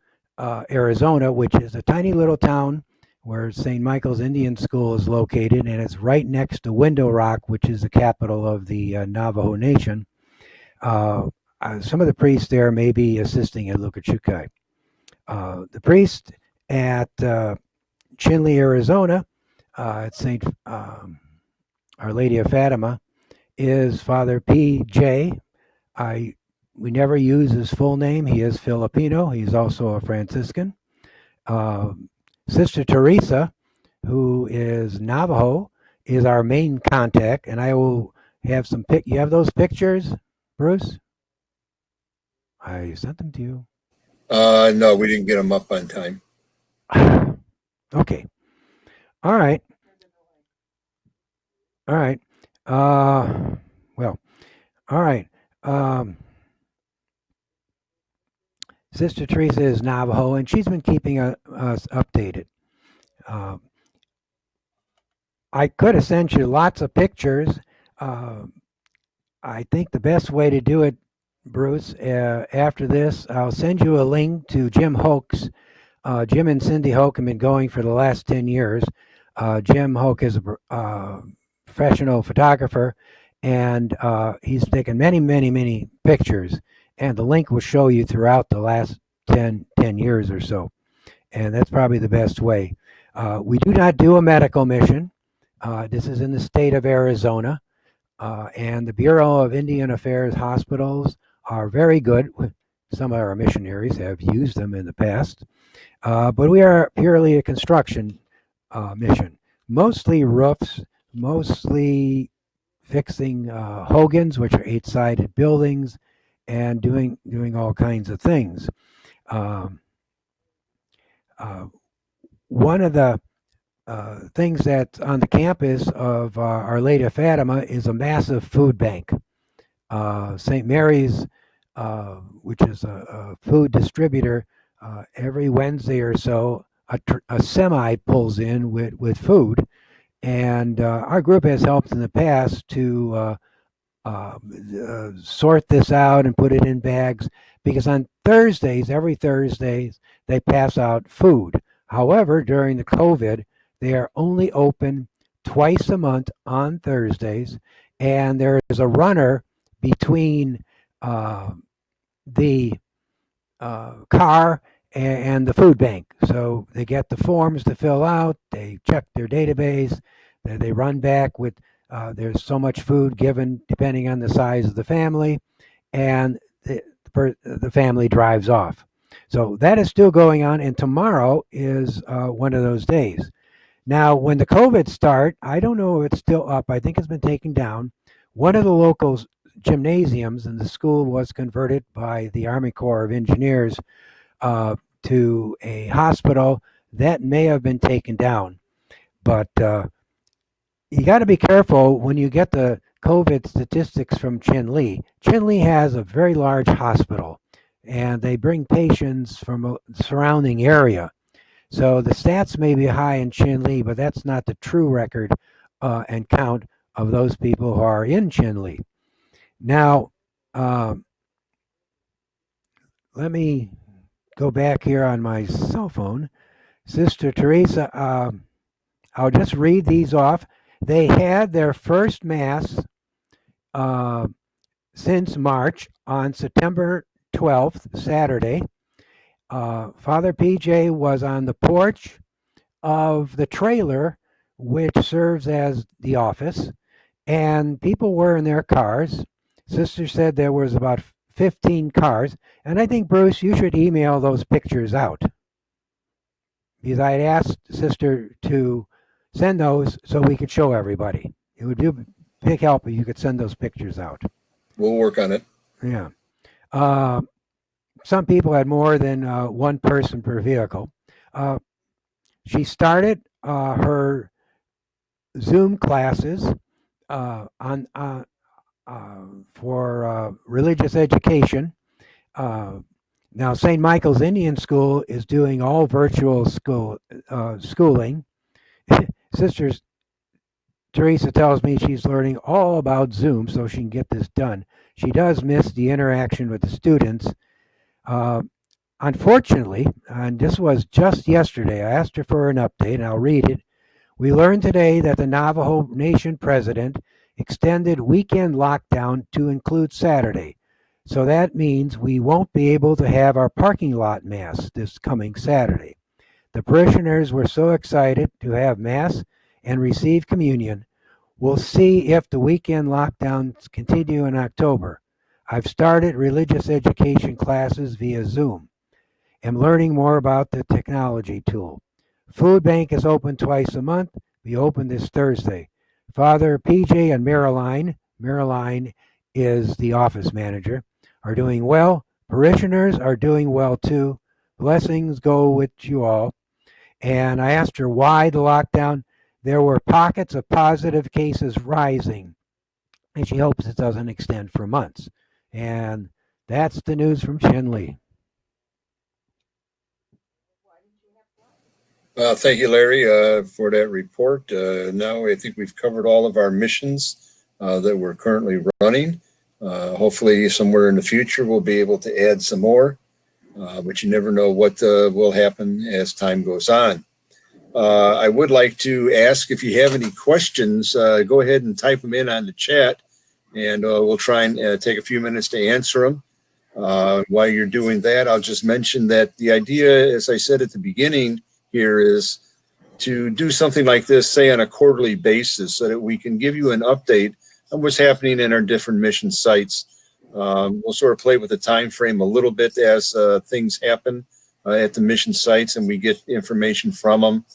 Arizona, which is a tiny little town where St. Michael's Indian School is located, and it's right next to Window Rock, which is the capital of the Navajo Nation. Some of the priests there may be assisting at Lukachukai. The priest at Chinle, Arizona, at St. Our Lady of Fatima, is Father P.J. We never use his full name. He is Filipino. He's also a Franciscan. Sister Teresa, who is Navajo, is our main contact, and I will have some you have those pictures, Bruce? I sent them to you. No, we didn't get them up on time. Okay. All right. All right. Well, all right. Sister Teresa is Navajo, and she's been keeping us updated. I could have sent you lots of pictures. I think the best way to do it, Bruce, after this, I'll send you a link to Jim Hoke's. Jim and Cindy Hoke have been going for the last 10 years. Jim Hoke is a professional photographer, and he's taken many, many, many pictures. And the link will show you throughout the last 10 years or so. And that's probably the best way. We do not do a medical mission. This is in the state of Arizona. And the Bureau of Indian Affairs hospitals are very good. Some of our missionaries have used them in the past. But we are purely a construction mission. Mostly roofs, mostly fixing hogans, which are 8-sided buildings, and doing all kinds of things. One of the things that's on the campus of Our Lady of Fatima is a massive food bank. St. Mary's, which is a food distributor, every Wednesday or so, a semi pulls in with food. And our group has helped in the past to sort this out and put it in bags, because on Thursdays, every Thursdays, they pass out food. However, during the COVID, they are only open twice a month on Thursdays, and there is a runner between the car and the food bank. So they get the forms to fill out, they check their database, they run back with there's so much food given depending on the size of the family, and the family drives off. So that is still going on, and tomorrow is one of those days. Now, when the COVID start, I don't know if it's still up. I think it's been taken down. One of the local gymnasiums in the school was converted by the Army Corps of Engineers to a hospital. That may have been taken down. But you got to be careful when you get the COVID statistics from Chinle. Chinle has a very large hospital, and they bring patients from a surrounding area. So the stats may be high in Chinle, but that's not the true record and count of those people who are in Chinle. Now, let me go back here on my cell phone. Sister Teresa, I'll just read these off. They had their first Mass since March on September 12th, Saturday. Father PJ was on the porch of the trailer, which serves as the office, and people were in their cars. Sister said there was about 15 cars, and I think, Bruce, you should email those pictures out, because I had asked Sister to send those so we could show everybody. It would be a big help if you could send those pictures out. We'll work on it. Yeah. Some people had more than one person per vehicle. She started her Zoom classes for religious education. Now, St. Michael's Indian School is doing all virtual schooling. Sister Teresa tells me she's learning all about Zoom so she can get this done. She does miss the interaction with the students. Unfortunately, and this was just yesterday, I asked her for an update, and I'll read it. We learned today that the Navajo Nation president extended weekend lockdown to include Saturday. So that means we won't be able to have our parking lot Mass this coming Saturday. The parishioners were so excited to have Mass and receive communion. We'll see if the weekend lockdowns continue in October. I've started religious education classes via Zoom. I'm learning more about the technology tool. Food bank is open twice a month. We opened this Thursday. Father PJ and Marilyn is the office manager, are doing well. Parishioners are doing well too. Blessings go with you all. And I asked her why the lockdown. There were pockets of positive cases rising, and she hopes it doesn't extend for months. And that's the news from Chinle. Thank you, Larry, for that report. Now I think we've covered all of our missions that we're currently running. Hopefully somewhere in the future we'll be able to add some more, but you never know what will happen as time goes on. I would like to ask if you have any questions, go ahead and type them in on the chat, and we'll try and take a few minutes to answer them. While you're doing that, I'll just mention that the idea, as I said at the beginning here, is to do something like this, say on a quarterly basis, so that we can give you an update on what's happening in our different mission sites. We'll sort of play with the time frame a little bit as things happen at the mission sites, and we get information from them,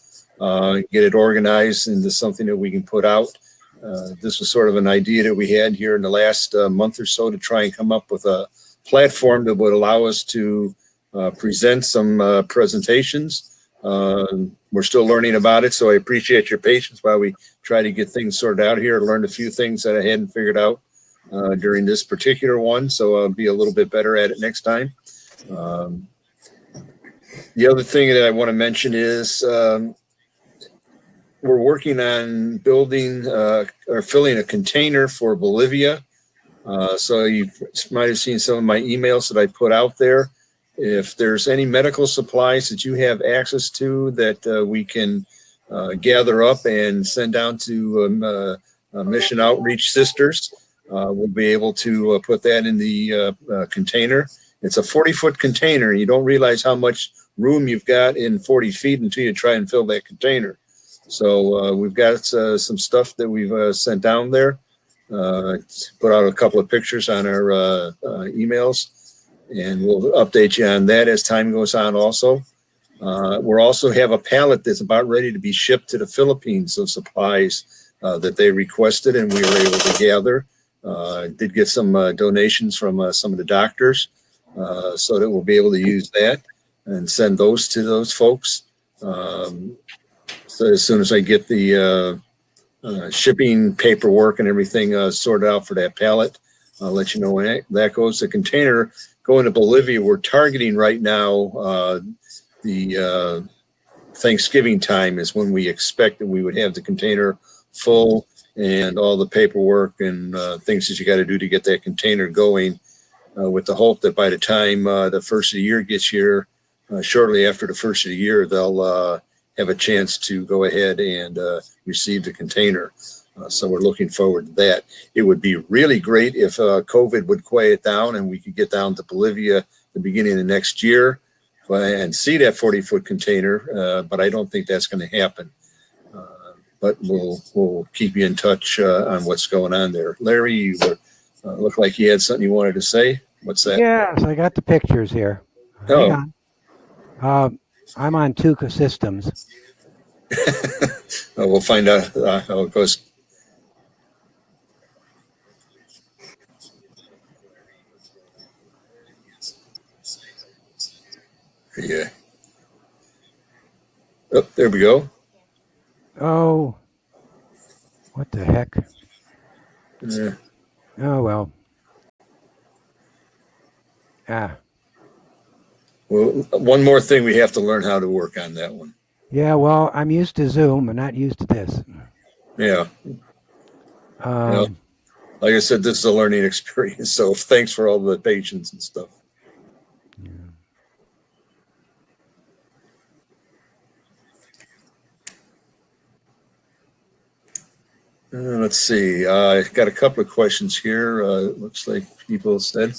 get it organized into something that we can put out. This was sort of an idea that we had here in the last month or so to try and come up with a platform that would allow us to present some presentations. We're still learning about it, so I appreciate your patience while we try to get things sorted out here. I learned a few things that I hadn't figured out during this particular one, so I'll be a little bit better at it next time. The other thing that I want to mention is we're working on building or filling a container for Bolivia. So you might have seen some of my emails that I put out there. If there's any medical supplies that you have access to that we can gather up and send down to Mission Outreach Sisters, we'll be able to put that in the container. It's a 40-foot container. You don't realize how much room you've got in 40 feet until you try and fill that container. So we've got some stuff that we've sent down there. Put out a couple of pictures on our emails, and we'll update you on that as time goes on also. We'll also have a pallet that's about ready to be shipped to the Philippines of supplies that they requested, and we were able to gather. Did get some donations from some of the doctors, so that we'll be able to use that and send those to those folks. So as soon as I get the shipping paperwork and everything sorted out for that pallet, I'll let you know when that goes. The container going to Bolivia, we're targeting right now the Thanksgiving time is when we expect that we would have the container full and all the paperwork and things that you got to do to get that container going, with the hope that by the time the first of the year gets here, shortly after the first of the year, they'll have a chance to go ahead and receive the container. So we're looking forward to that. It would be really great if COVID would quiet down and we could get down to Bolivia the beginning of next year and see that 40-foot container, but I don't think that's going to happen. But we'll keep you in touch on what's going on there. Larry, you look like you had something you wanted to say. What's that? Yes, I got the pictures here. Oh. Hang on. I'm on Tuca Systems. We'll find out how it goes. Yeah. Oh, there we go. Oh, what the heck? Yeah. Oh, well. Well, one more thing, we have to learn how to work on that one. Yeah, well, I'm used to Zoom. I'm not used to this. Yeah. Like I said, this is a learning experience. So thanks for all the patience and stuff. Yeah. Let's see. I got a couple of questions here. Looks like people said.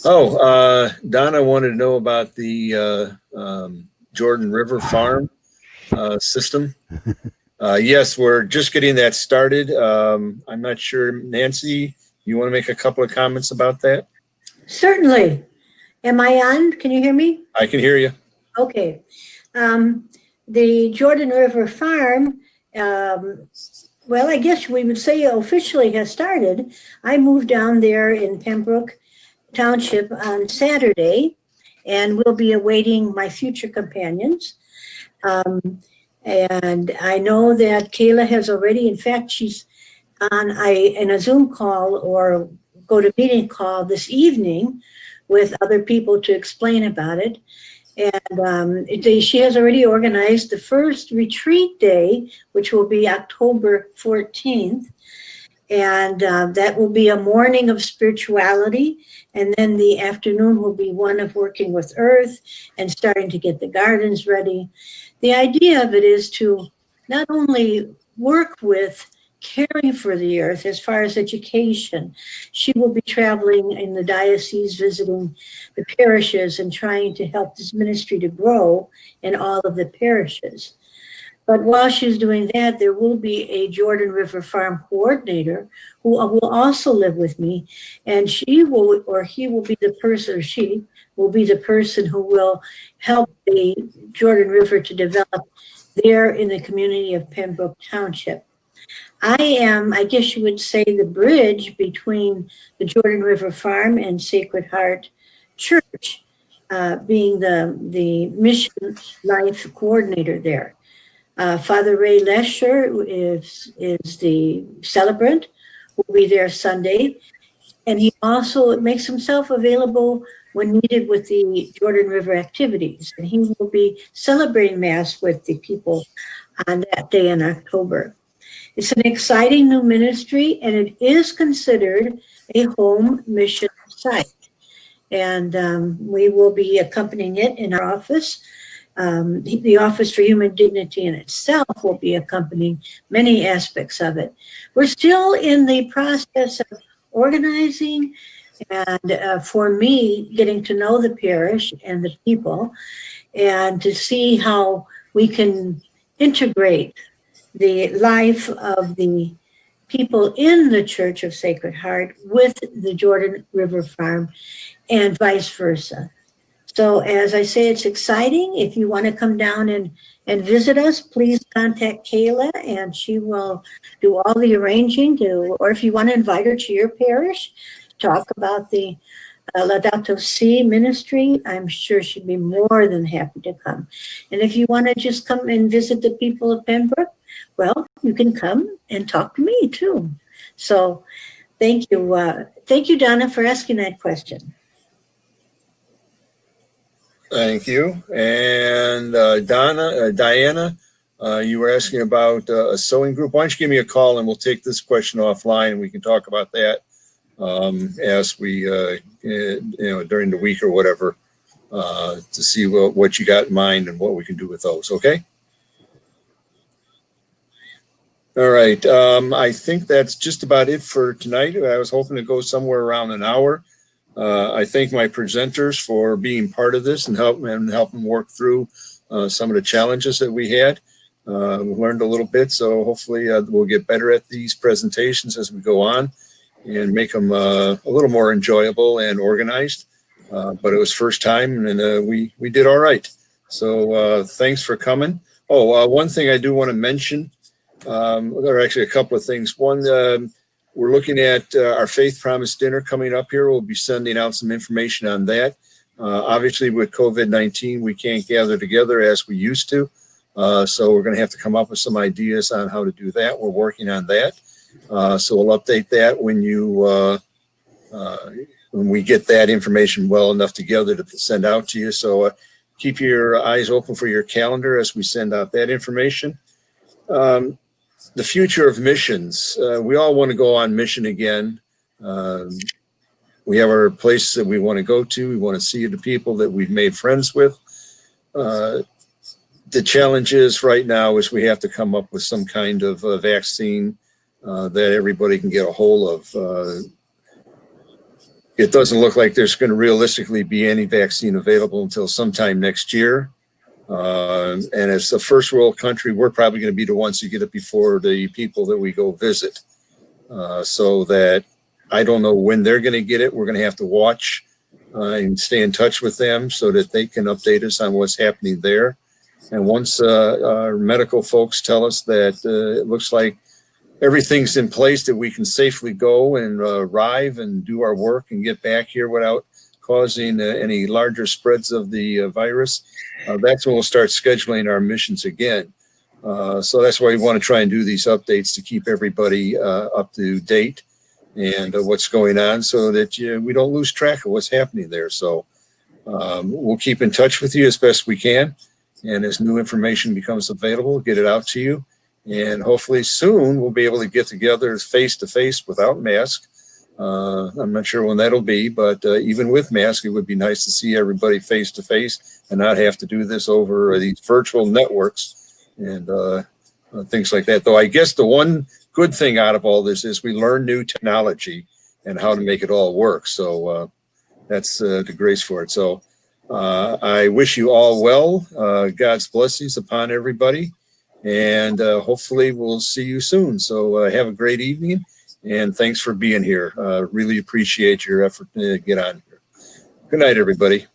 Oh, Donna wanted to know about the Jordan River Farm system. Yes, we're just getting that started. I'm not sure. Nancy, you want to make a couple of comments about that? Certainly. Am I on? Can you hear me? I can hear you. Okay. the Jordan River Farm, well, I guess we would say officially has started. I moved down there in Pembroke Township on Saturday, and will be awaiting my future companions. And I know that Kayla has already, in fact, she's in a Zoom call or GoToMeeting call this evening with other people to explain about it. And she has already organized the first retreat day, which will be October 14th. And that will be a morning of spirituality. And then the afternoon will be one of working with earth and starting to get the gardens ready. The idea of it is to not only work with caring for the earth as far as education. She will be traveling in the diocese, visiting the parishes and trying to help this ministry to grow in all of the parishes. But while she's doing that, there will be a Jordan River Farm coordinator who will also live with me. And she will, or he will be the person, or she will be the person who will help the Jordan River to develop there in the community of Pembroke Township. I am, I guess you would say, the bridge between the Jordan River Farm and Sacred Heart Church, being the mission life coordinator there. Father Ray Lesher is the celebrant, will be there Sunday. And he also makes himself available when needed with the Jordan River activities. And he will be celebrating Mass with the people on that day in October. It's an exciting new ministry, and it is considered a home mission site. And we will be accompanying it in our office. The Office for Human Dignity in itself will be accompanying many aspects of it. We're still in the process of organizing and for me, getting to know the parish and the people and to see how we can integrate the life of the people in the Church of Sacred Heart with the Jordan River Farm and vice versa. So as I say, it's exciting. If you want to come down and visit us, please contact Kayla and she will do all the arranging or if you want to invite her to your parish, talk about the Laudato Si ministry, I'm sure she'd be more than happy to come. And if you want to just come and visit the people of Pembroke, well, you can come and talk to me too. So thank you. Thank you, Donna, for asking that question. Thank you. And Diana, you were asking about a sewing group. Why don't you give me a call and we'll take this question offline and we can talk about that as we, during the week or whatever, to see what you got in mind and what we can do with those. Okay. All right. I think that's just about it for tonight. I was hoping to go somewhere around an hour. I thank my presenters for being part of this and helping work through some of the challenges that we had. We learned a little bit, so hopefully we'll get better at these presentations as we go on and make them a little more enjoyable and organized. But it was first time, and we did all right. So thanks for coming. Oh, one thing I do want to mention. There are actually a couple of things. One, we're looking at our Faith Promise dinner coming up here. We'll be sending out some information on that. Obviously, with COVID-19, we can't gather together as we used to. So we're going to have to come up with some ideas on how to do that. We're working on that. So we'll update that when we get that information well enough together to send out to you. So keep your eyes open for your calendar as we send out that information. The future of missions. We all want to go on mission again. We have our places that we want to go to. We want to see the people that we've made friends with. The challenge is right now is we have to come up with some kind of vaccine that everybody can get a hold of. It doesn't look like there's going to realistically be any vaccine available until sometime next year. And as the first world country, we're probably going to be the ones who get it before the people that we go visit. So that I don't know when they're going to get it. We're going to have to watch and stay in touch with them so that they can update us on what's happening there. And once our medical folks tell us that it looks like everything's in place, that we can safely go and arrive and do our work and get back here without causing any larger spreads of the virus, that's when we'll start scheduling our missions again. So that's why we want to try and do these updates to keep everybody up to date and what's going on, so that we don't lose track of what's happening there. So we'll keep in touch with you as best we can. And as new information becomes available, get it out to you. And hopefully soon we'll be able to get together face to face without mask. I'm not sure when that'll be, but even with mask, it would be nice to see everybody face to face and not have to do this over these virtual networks and things like that. Though I guess the one good thing out of all this is we learn new technology and how to make it all work. So that's the grace for it. So I wish you all well. God's blessings upon everybody. And hopefully we'll see you soon. So have a great evening. And thanks for being here. Really appreciate your effort to get on here. Good night, everybody.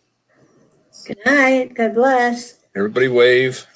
Good night. God bless. Everybody wave.